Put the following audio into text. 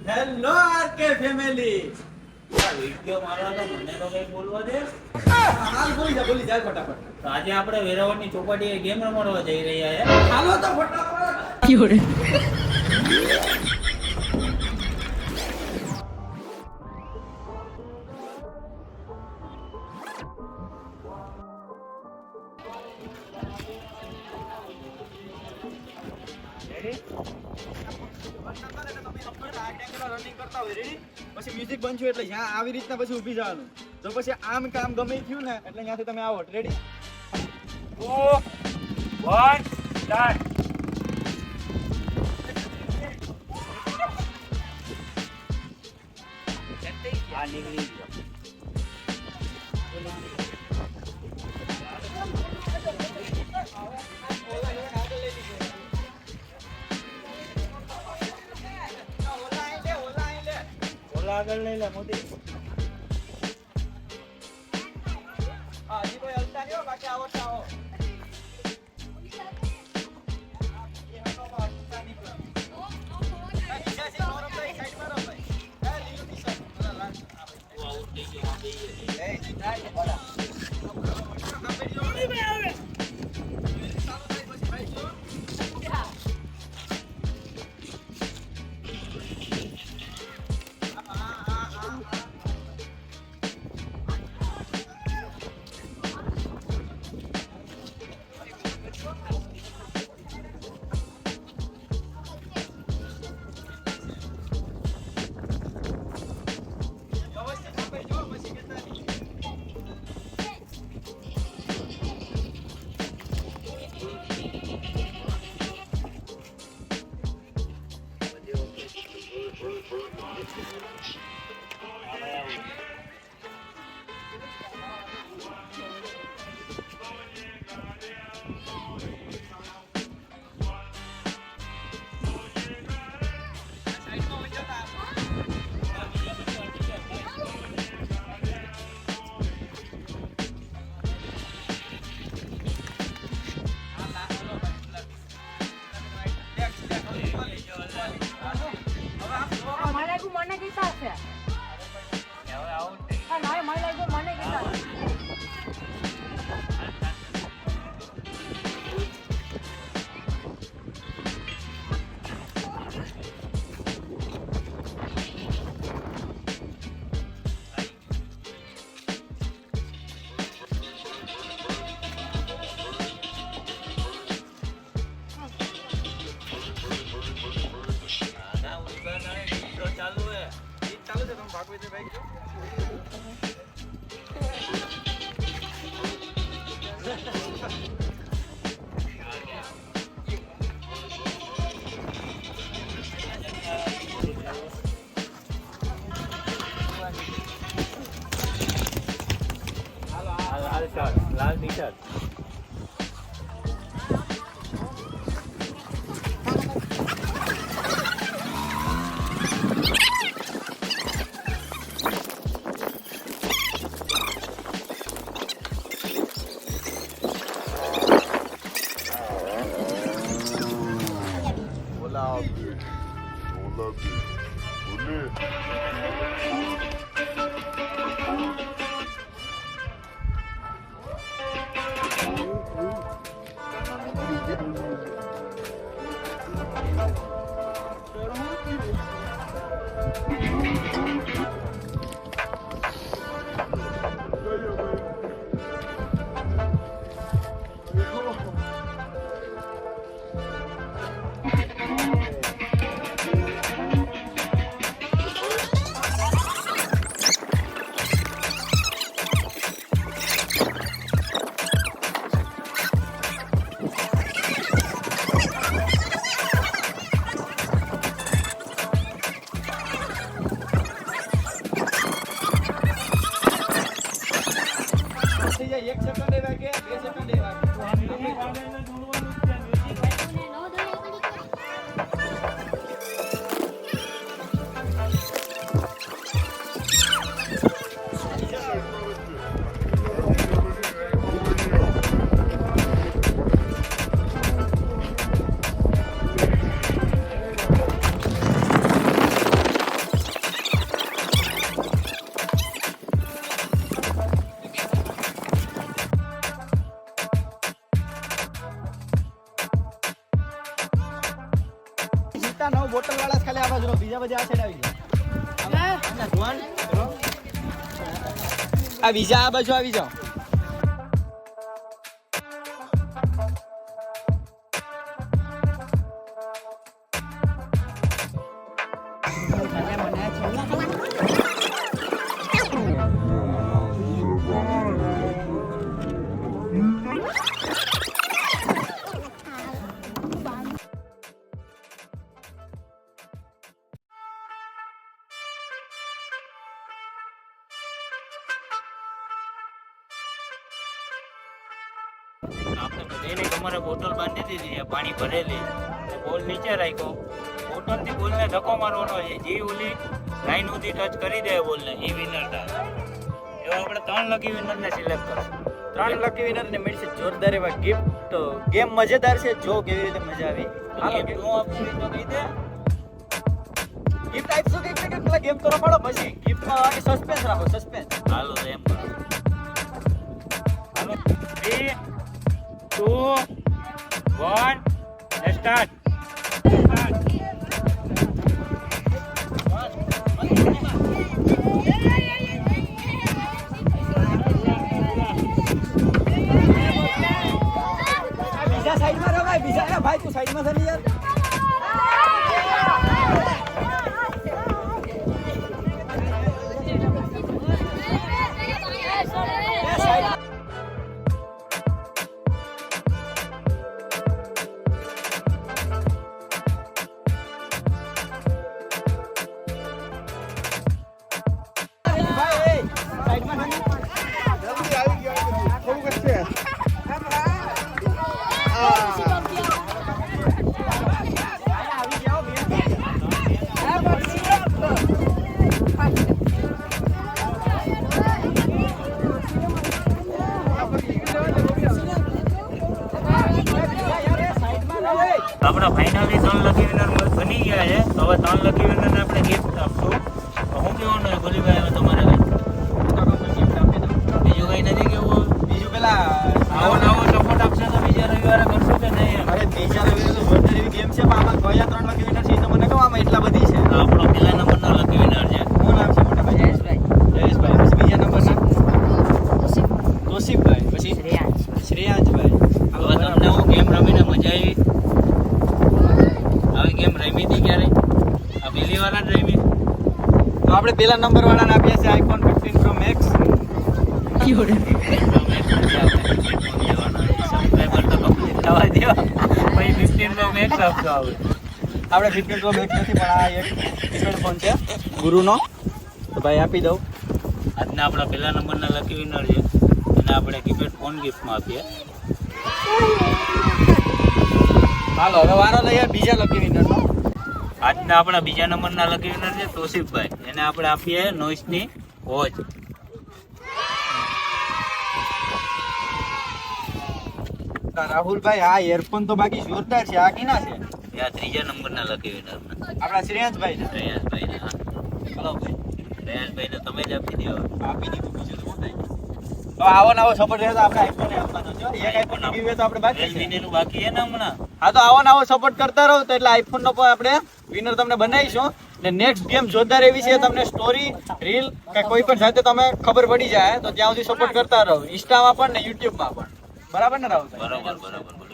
Hello RK family. Video મારવા તો મને તો કઈ બોલવા દે. હાલ બોલી જા ફટાફટ. તો આજે આપણે વેરાવળની ચોપાટીએ ગેમ રમાડવા જઈ રહ્યા છે. હાલો તો ફટાફટ. Fiore. રનિંગ કરતા હોય રેડી. પછી મ્યુઝિક બંધ એટલે જ્યાં આવી રીતના પછી ઊભી જવાનું. જો પછી આમ કામ ગમે થયું ને એટલે ત્યાંથી તમે આવો રેડી. 2 1 સ્ટાર્ટ. આ નીકળી ગયો. આગળ લઈ લે મોદી. હજી કોઈ હલતા નહીં હો, બાકી આવડતા આવો. લાલ ટી શર્ટ. મોટા 9 બોટલ વાળા જ ખાલી આ બાજુ રહો. બીજા બધા આ સાઈડ આવી જાઓ. આ જુવાન ચલો. આ બીજા આ બાજુ આવી જાઓ. આપણે બધાને તમારે બોટલ બાંધી દીધી, પાણી ભરેલી, બોલ નીચે રાખ્યો, બોટલથી બોલને ધક્કો મારવાનો છે, જે ઓલી લાઈન સુધી ટચ કરી દે બોલને એ વિનર થાય. એવા આપણે 3 લકી વિનરને સિલેક્ટ કરો. 3 લકી વિનર ને મળશે જોરદાર એવા ગિફ્ટ. ગેમ મજેદાર છે, જો કેવી રીતે મજા આવી. હાલો ગિફ્ટ હું આપશું તો કહી દે. ગિફ્ટ આપશું કે પેલા ગેમ કરો પડો પછી ગિફ્ટમાં સસ્પેન્સ રાખો, સસ્પેન્સ. હાલો તો એમ કરો. હાલો 3 2 1 સ્ટાર્ટ. બીજા સાઈડમાં રહો ભાઈ, બીજા ભાઈ તું સાઈડમાં થા ને યાર. આપણા ફાઇનલી 3 લકી વિનર બની ગયા છે. હવે 3 લકી વિનરને આપણે ગિફ્ટ આપશું. તો હું કહેવાનું છે ગોલીભાઈ, હવે તમારે બીજું કંઈ નથી કેવું? બીજું પેલા આવો નવો સપોર્ટ આપશે તો બીજા રવિવારે કરશું કે નહીં એમ? અરે બીજા રવિવારે તો જોરદાર એવી ગેમ છે, પણ આમાં કયા 3 લકી વિનર છે એ તો મને કહો. આમાં એટલા બધી છે. તો આપણો પહેલા નંબરનો લકી વિનર છે. શું નામ છે મોટા ભાઈ? જયેશભાઈ. પછી બીજા નંબરના તોસીફભાઈ. પછી શ્રેયાંશભાઈ. હવે તમને હું ગેમ રમીને મજા આવી? આવી ગેમ રમી હતી ક્યારે? આ પહેલી વાર જ રમી? તો આપણે પેલા નંબર વાળાને આપ્યા છે આઈફોન 15 પ્રો મેક્સ. સબસ્ક્રાઈબર તો કમ્પ્લીટ થવા દેવા, પછી 15 નો મેક્સ આપતો આવે. આપણે 15 પ્રો મેક્સ નથી, પણ આ એક કીપેડ ફોન છે ગુરુનો, તો ભાઈ આપી દઉં. આજના આપણા પહેલા નંબરના લકી વિનર છે, અને આપણે કીપેડ ફોન ગિફ્ટમાં આપીએ. હાલો હવે વારો લઈએ બીજા લકી વિનરનો. આજના આપણા બીજા નંબરના લકી વિનર છે તોસીફભાઈ. એને આપણે આપીએ નોઇસની વોચ. રાહુલભાઈ, આ એરફોન તો બાકી જોરદાર છે. આ કીના છે? આ ત્રીજા નંબરના લકી વિનર આપણા શ્રેયાંશભાઈ ને. શ્રેયાસભાઈને. હા, હલો ભાઈ, શ્રેયાસભાઈને તમે જ આપી દેવા. આપી દીધું, બીજું તો શું થાય. તો આવો નવો સપોર્ટ રહે તો આપણે આઈફોન આપવાનો છે. એક આઈફોન ગીવે તો આપણે બાકી છે. રેડમીનું બાકી છે ને હમણાં? હા, તો આવો નવો સપોર્ટ કરતા રહો તો એટલે આઈફોન નો પણ આપણે વિનર તમને બનાવીશું. ને નેક્સ્ટ ગેમ જોરદાર એવી છે, તમને સ્ટોરી રીલ કે કોઈ પણ સાથે તમે ખબર પડી જાય તો ત્યાં સુધી સપોર્ટ કરતા રહો, ઇન્સ્ટામાં પણ ને યુટ્યુબમાં પણ. બરાબર ને રાહુલ? બરોબર બરોબર.